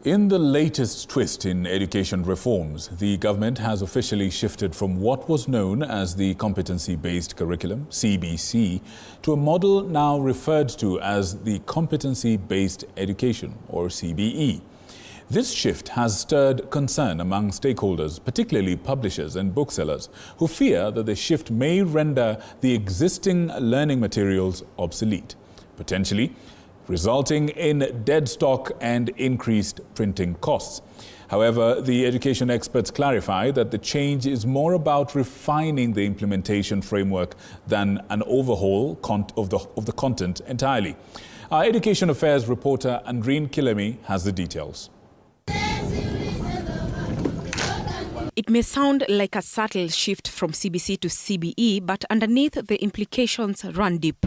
In the latest twist in education reforms, the government has officially shifted from what was known as the competency-based curriculum, CBC, to a model now referred to as the competency-based education, or CBE. This shift has stirred concern among stakeholders, particularly publishers and booksellers, who fear that the shift may render the existing learning materials obsolete, potentially resulting in dead stock and increased printing costs. However, the education experts clarify that the change is more about refining the implementation framework than an overhaul of the content entirely. Our Education Affairs reporter Andreen Kilemi has the details. It may sound like a subtle shift from CBC to CBE, but underneath the implications run deep.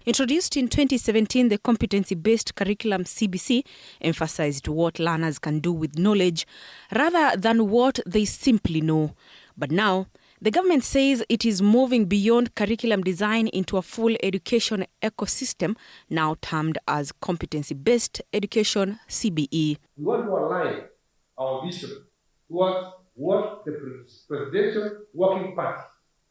Introduced in 2017, the competency-based curriculum CBC emphasized what learners can do with knowledge rather than what they simply know. But now, the government says it is moving beyond curriculum design into a full education ecosystem, now termed as competency-based education CBE. We want to align our vision towards what the Presidential Working Party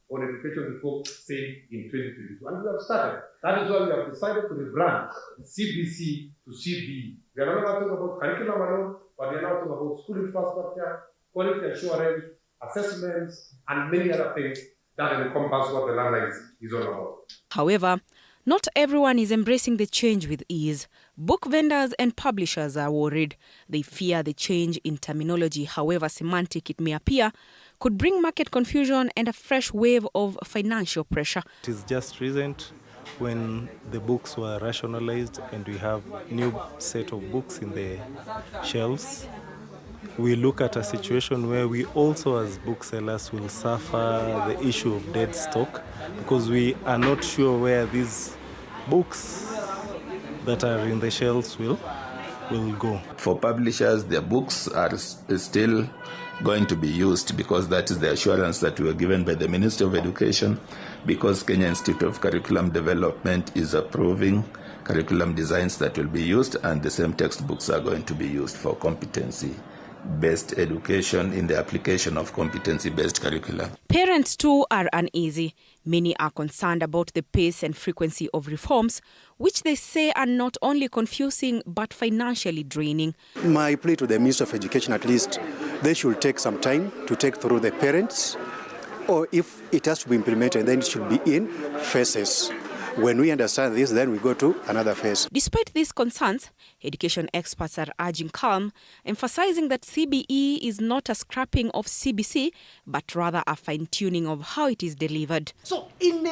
on Education Reform said in 2022. And we have started. That is why we have decided to rebrand CBC to CBE. We are no longer talking about curriculum alone, but we are now talking about school infrastructure, quality assurance, assessments, and many other things that encompass what the learner is all about. However, not everyone is embracing the change with ease. Book vendors and publishers are worried. They fear the change in terminology, however semantic it may appear, could bring market confusion and a fresh wave of financial pressure. It is just recent when the books were rationalized and we have new set of books in the shelves. We look at a situation where we also as booksellers will suffer the issue of dead stock because we are not sure where these books that are in the shelves will go. For publishers, their books are still going to be used because that is the assurance that we were given by the Ministry of Education, because Kenya Institute of Curriculum Development is approving curriculum designs that will be used, and the same textbooks are going to be used for competency-based education in the application of competency-based curriculum. Parents too are uneasy. Many are concerned about the pace and frequency of reforms, which they say are not only confusing but financially draining. My plea to the Minister of Education, at least, they should take some time to take through the parents, or if it has to be implemented, then it should be in phases. When we understand this, then we go to another phase. Despite these concerns, education experts are urging calm, emphasizing that CBE is not a scrapping of CBC, but rather a fine-tuning of how it is delivered. So, in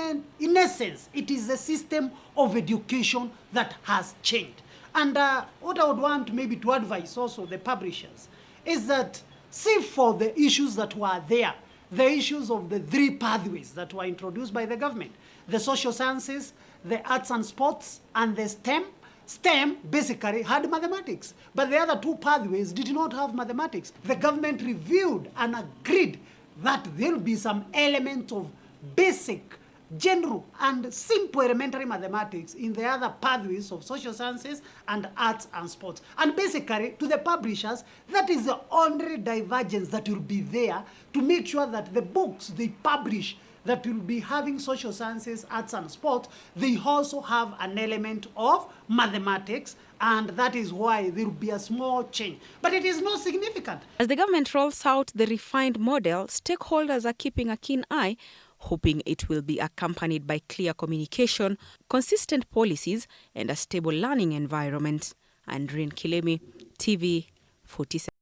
essence, it is a system of education that has changed. And what I would want maybe to advise also the publishers is that see for the issues that were there, the issues of the three pathways that were introduced by the government: the social sciences, the arts and sports, and the STEM. STEM basically had mathematics, but the other two pathways did not have mathematics. The government reviewed and agreed that there will be some element of basic, general, and simple elementary mathematics in the other pathways of social sciences and arts and sports. And basically, to the publishers, that is the only divergence that will be there to make sure that the books they publish that will be having social sciences, arts and sports, they also have an element of mathematics, and that is why there will be a small change. But it is not significant. As the government rolls out the refined model, stakeholders are keeping a keen eye, hoping it will be accompanied by clear communication, consistent policies, and a stable learning environment. Andreen Kilemi, TV 47.